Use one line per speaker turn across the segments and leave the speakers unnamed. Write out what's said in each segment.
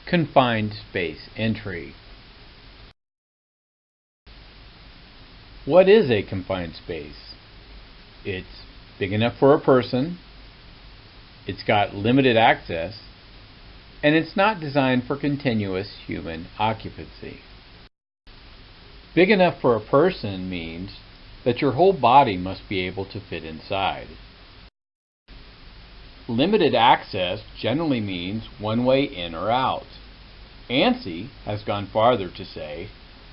Confined space entry. What is a confined space? It's big enough for a person, it's got limited access, and it's not designed for continuous human occupancy. Big enough for a person means that your whole body must be able to fit inside. Limited access generally means one way in or out. ANSI has gone farther to say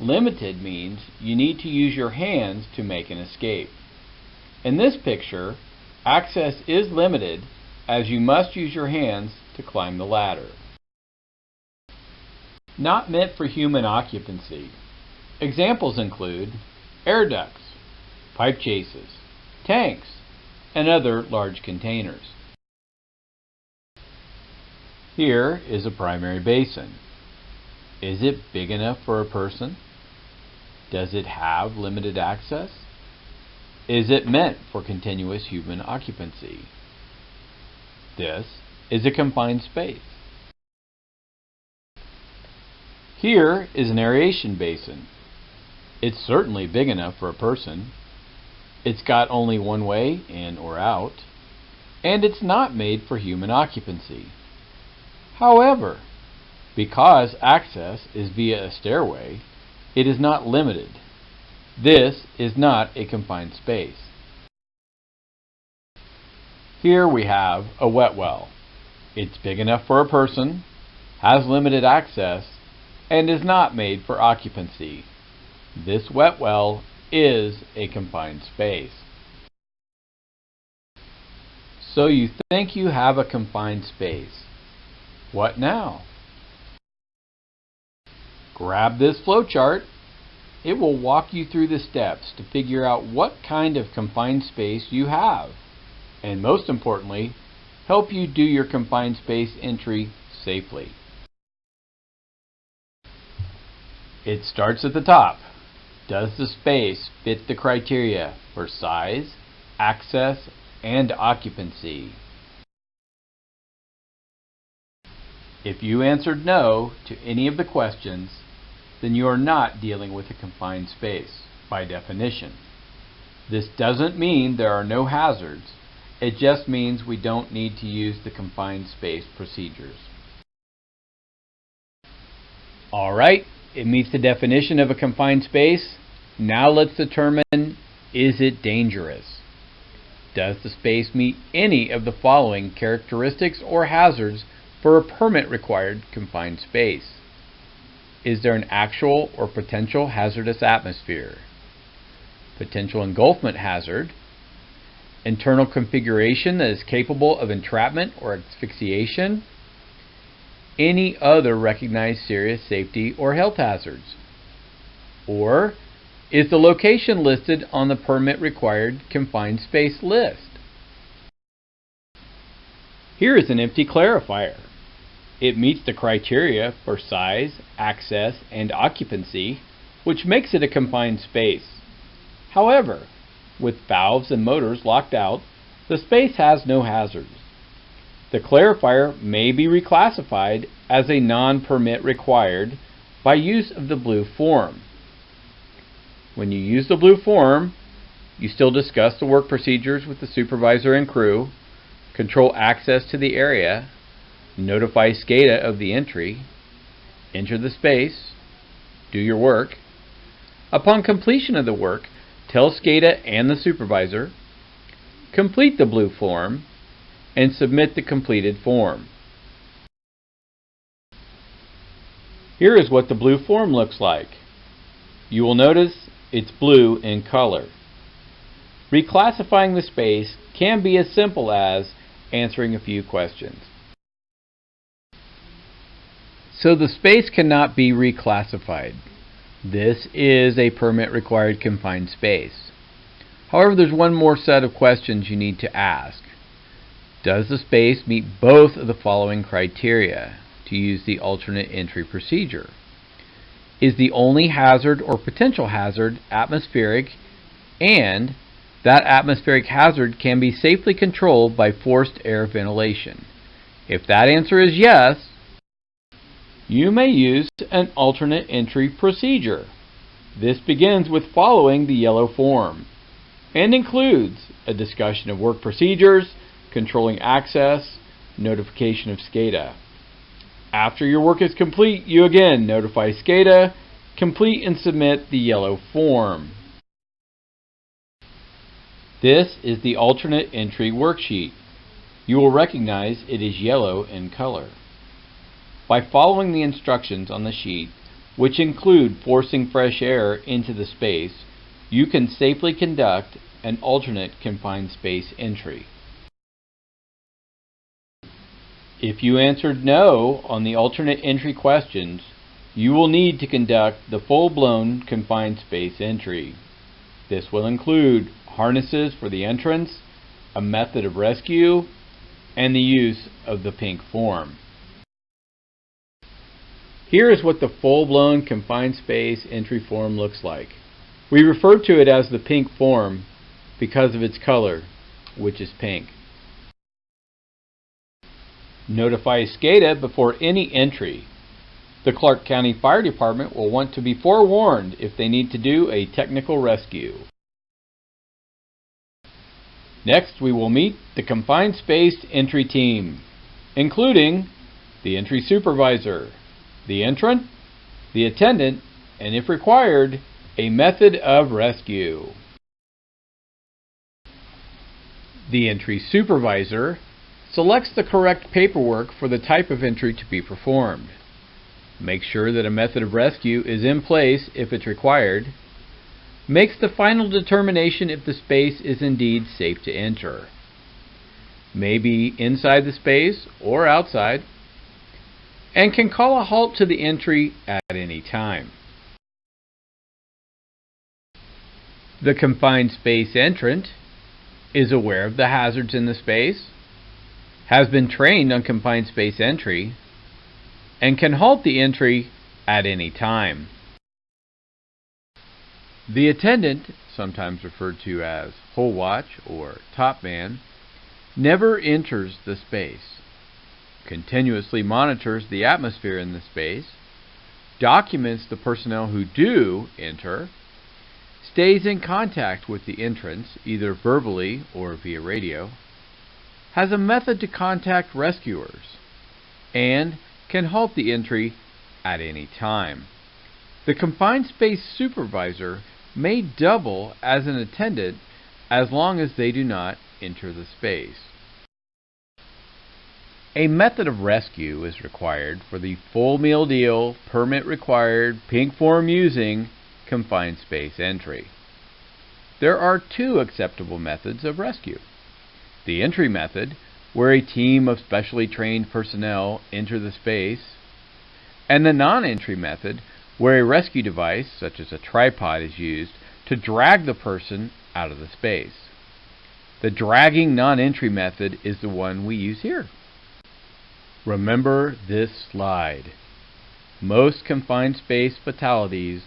limited means you need to use your hands to make an escape. In this picture, access is limited as you must use your hands to climb the ladder. Not meant for human occupancy. Examples include air ducts, pipe chases, tanks, and other large containers. Here is a primary basin. Is it big enough for a person? Does it have limited access? Is it meant for continuous human occupancy? This is a confined space. Here is an aeration basin. It's certainly big enough for a person. It's got only one way in or out, and it's not made for human occupancy. However, because access is via a stairway, it is not limited. This is not a confined space. Here we have a wet well. It's big enough for a person, has limited access, and is not made for occupancy. This wet well is a confined space. So you think you have a confined space. What now? Grab this flowchart. It will walk you through the steps to figure out what kind of confined space you have, and most importantly, help you do your confined space entry safely. It starts at the top. Does the space fit the criteria for size, access, and occupancy? If you answered no to any of the questions, then you are not dealing with a confined space, by definition. This doesn't mean there are no hazards. It just means we don't need to use the confined space procedures. Alright, it meets the definition of a confined space. Now let's determine, is it dangerous? Does the space meet any of the following characteristics or hazards for a permit-required confined space? Is there an actual or potential hazardous atmosphere? Potential engulfment hazard? Internal configuration that is capable of entrapment or asphyxiation? Any other recognized serious safety or health hazards? Or is the location listed on the permit-required confined space list? Here is an empty clarifier. It meets the criteria for size, access, and occupancy, which makes it a confined space. However, with valves and motors locked out, the space has no hazards. The clarifier may be reclassified as a non-permit required by use of the blue form. When you use the blue form, you still discuss the work procedures with the supervisor and crew, control access to the area, notify SCADA of the entry, enter the space, do your work. Upon completion of the work, tell SCADA and the supervisor, complete the blue form, and submit the completed form. Here is what the blue form looks like. You will notice it's blue in color. Reclassifying the space can be as simple as answering a few questions. So the space cannot be reclassified. This is a permit-required confined space. However, there's one more set of questions you need to ask. Does the space meet both of the following criteria to use the alternate entry procedure? Is the only hazard or potential hazard atmospheric, and that atmospheric hazard can be safely controlled by forced air ventilation? If that answer is yes, You may use an alternate entry procedure. This begins with following the yellow form and includes a discussion of work procedures, controlling access, notification of SCADA. After your work is complete, you again notify SCADA, complete and submit the yellow form. This is the alternate entry worksheet. You will recognize it is yellow in color. By following the instructions on the sheet, which include forcing fresh air into the space, you can safely conduct an alternate confined space entry. If you answered no on the alternate entry questions, you will need to conduct the full-blown confined space entry. This will include harnesses for the entrance, a method of rescue, and the use of the pink form. Here is what the full-blown confined space entry form looks like. We refer to it as the pink form because of its color, which is pink. Notify SCADA before any entry. The Clark County Fire Department will want to be forewarned if they need to do a technical rescue. Next, we will meet the confined space entry team, including the entry supervisor, the entrant, the attendant, and if required, a method of rescue. The entry supervisor selects the correct paperwork for the type of entry to be performed. Make sure that a method of rescue is in place if it's required. Makes the final determination if the space is indeed safe to enter. May be inside the space or outside, and can call a halt to the entry at any time. The confined space entrant is aware of the hazards in the space, has been trained on confined space entry, and can halt the entry at any time. The attendant, sometimes referred to as hole watch or top man, never enters the space, continuously monitors the atmosphere in the space, documents the personnel who do enter, stays in contact with the entrants either verbally or via radio, has a method to contact rescuers, and can halt the entry at any time. The confined space supervisor may double as an attendant as long as they do not enter the space. A method of rescue is required for the full meal deal, permit required, pink form using confined space entry. There are two acceptable methods of rescue. The entry method, where a team of specially trained personnel enter the space, and the non-entry method, where a rescue device, such as a tripod, is used to drag the person out of the space. The dragging non-entry method is the one we use here. Remember this slide. Most confined space fatalities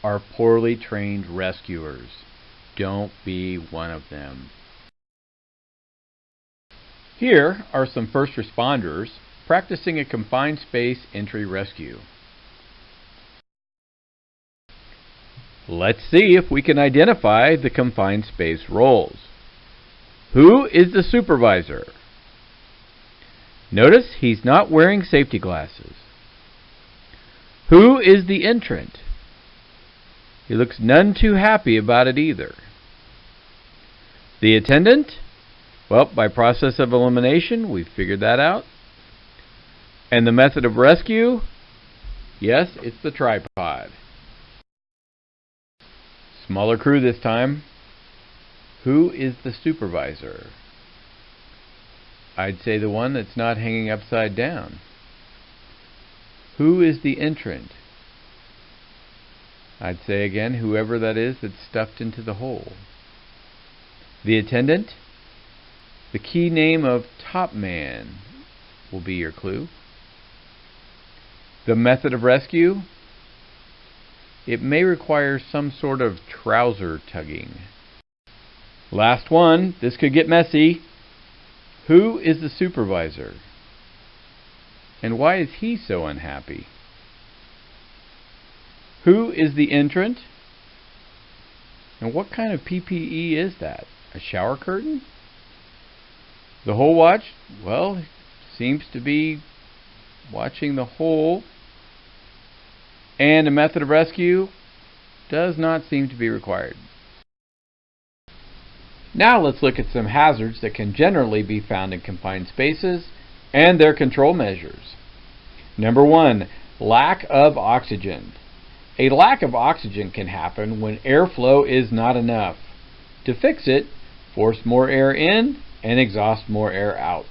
are poorly trained rescuers. Don't be one of them. Here are some first responders practicing a confined space entry rescue. Let's see if we can identify the confined space roles. Who is the supervisor? Notice he's not wearing safety glasses. Who is the entrant? He looks none too happy about it either. The attendant? Well, by process of elimination, we've figured that out. And the method of rescue? Yes, it's the tripod. Smaller crew this time. Who is the supervisor? I'd say the one that's not hanging upside down. Who is the entrant? I'd say again, whoever that is that's stuffed into the hole. The attendant? The key name of top man will be your clue. The method of rescue? It may require some sort of trouser tugging. Last one, this could get messy. Who is the supervisor? And why is he so unhappy? Who is the entrant? And what kind of PPE is that? A shower curtain? The hole watch? Well, seems to be watching the hole. And a method of rescue does not seem to be required. Now let's look at some hazards that can generally be found in confined spaces and their control measures. Number 1, lack of oxygen. A lack of oxygen can happen when airflow is not enough. To fix it, force more air in and exhaust more air out.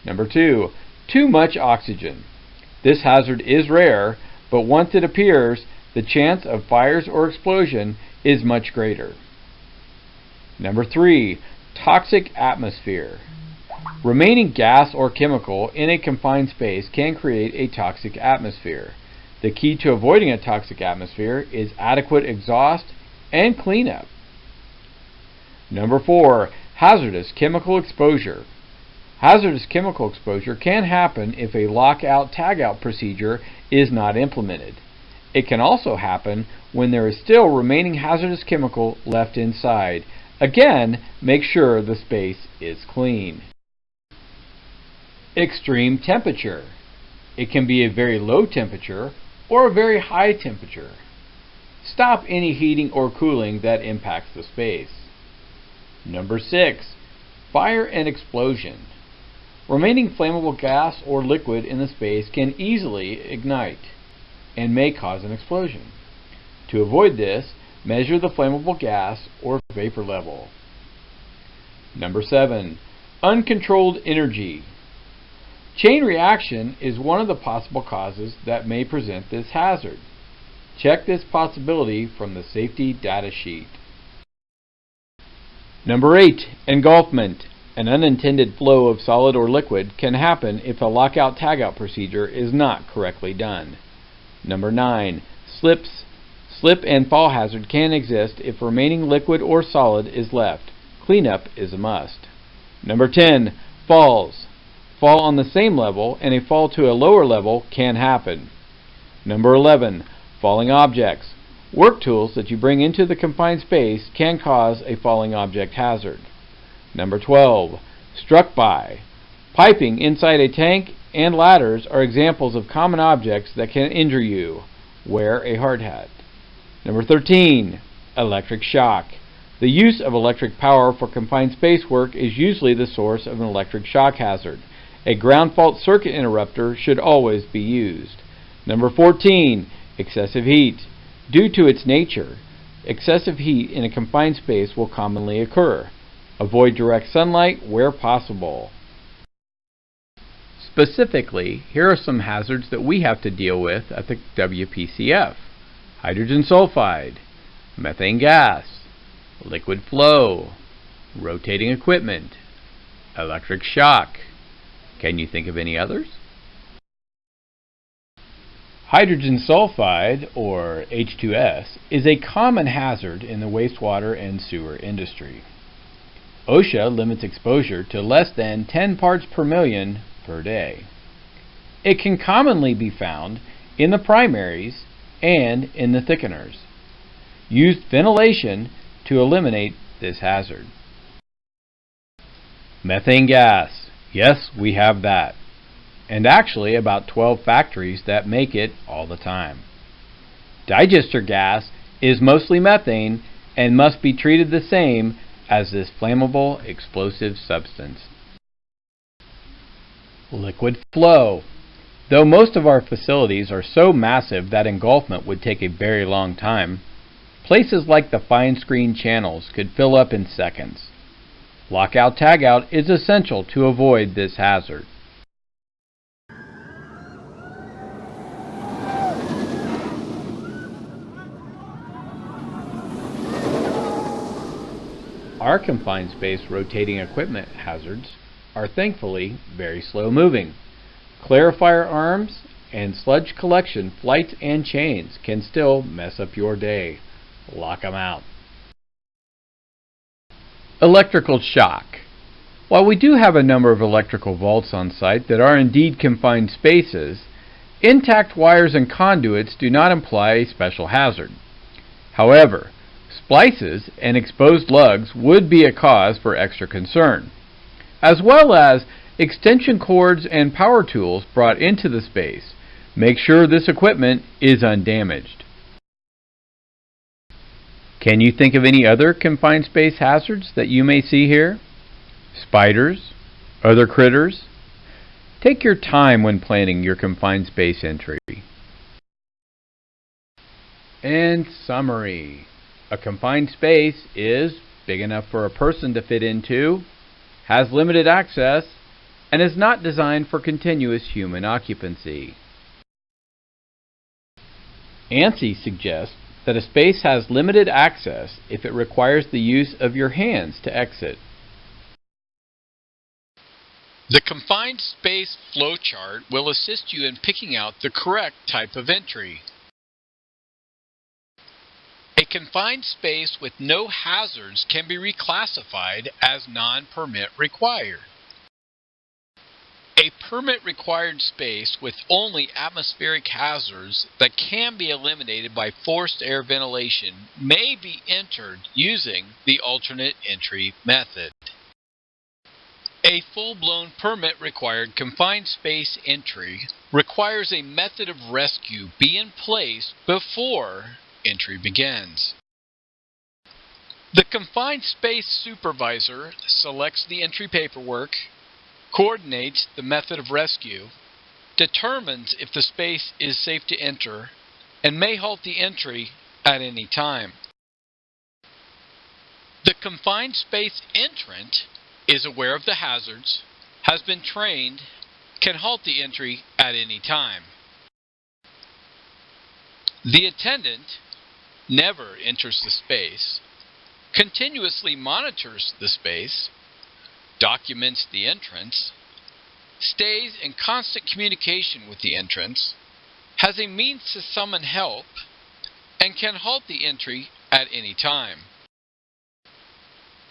Number 2, too much oxygen. This hazard is rare, but once it appears, the chance of fires or explosion is much greater. Number 3, toxic atmosphere. Remaining gas or chemical in a confined space can create a toxic atmosphere. The key to avoiding a toxic atmosphere is adequate exhaust and cleanup. Number 4, hazardous chemical exposure. Hazardous chemical exposure can happen if a lockout-tagout procedure is not implemented. It can also happen when there is still remaining hazardous chemical left inside. Again, make sure the space is clean. Extreme temperature. It can be a very low temperature or a very high temperature. Stop any heating or cooling that impacts the space. Number 6, fire and explosion. Remaining flammable gas or liquid in the space can easily ignite and may cause an explosion. To avoid this, measure the flammable gas or vapor level. Number 7, uncontrolled energy. Chain reaction is one of the possible causes that may present this hazard. Check this possibility from the safety data sheet. Number 8, engulfment. An unintended flow of solid or liquid can happen if a lockout-tagout procedure is not correctly done. Number 9, slips. Slip and fall hazard can exist if remaining liquid or solid is left. Cleanup is a must. Number 10, falls. Fall on the same level and a fall to a lower level can happen. Number 11, falling objects. Work tools that you bring into the confined space can cause a falling object hazard. Number 12, struck by. Piping inside a tank and ladders are examples of common objects that can injure you. Wear a hard hat. Number 13, electric shock. The use of electric power for confined space work is usually the source of an electric shock hazard. A ground fault circuit interrupter should always be used. Number 14, excessive heat. Due to its nature, excessive heat in a confined space will commonly occur. Avoid direct sunlight where possible. Specifically, here are some hazards that we have to deal with at the WPCF. Hydrogen sulfide, methane gas, liquid flow, rotating equipment, electric shock. Can you think of any others? Hydrogen sulfide, or H2S, is a common hazard in the wastewater and sewer industry. OSHA limits exposure to less than 10 parts per million per day. It can commonly be found in the primaries and in the thickeners. Use ventilation to eliminate this hazard. Methane gas. Yes, we have that. And actually about 12 factories that make it all the time. Digester gas is mostly methane and must be treated the same as this flammable explosive substance. Liquid flow. Though most of our facilities are so massive that engulfment would take a very long time, places like the fine screen channels could fill up in seconds. Lockout-tagout is essential to avoid this hazard. Our confined space rotating equipment hazards are thankfully very slow moving. Clarifier arms and sludge collection flights and chains can still mess up your day. Lock them out. Electrical shock. While we do have a number of electrical vaults on site that are indeed confined spaces, Intact wires and conduits do not imply a special hazard. However, splices and exposed lugs would be a cause for extra concern, as well as extension cords and power tools brought into the space. Make sure this equipment is undamaged. Can you think of any other confined space hazards that you may see here? Spiders? Other critters? Take your time when planning your confined space entry. In summary, a confined space is big enough for a person to fit into, has limited access, and is not designed for continuous human occupancy. ANSI suggests that a space has limited access if it requires the use of your hands to exit. The confined space flowchart will assist you in picking out the correct type of entry. A confined space with no hazards can be reclassified as non-permit required. A permit-required space with only atmospheric hazards that can be eliminated by forced air ventilation may be entered using the alternate entry method. A full-blown permit-required confined space entry requires a method of rescue be in place before entry begins. The confined space supervisor selects the entry paperwork, coordinates the method of rescue, determines if the space is safe to enter, and may halt the entry at any time. The confined space entrant is aware of the hazards, has been trained, can halt the entry at any time. The attendant never enters the space, continuously monitors the space, documents the entrance, stays in constant communication with the entrance, has a means to summon help, and can halt the entry at any time.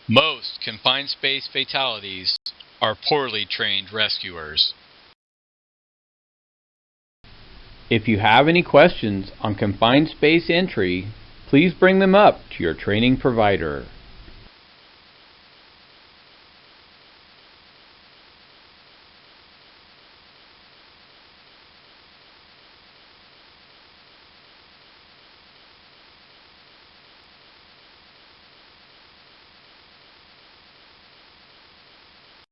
Most confined space fatalities are poorly trained rescuers. If you have any questions on confined space entry, please bring them up to your training provider.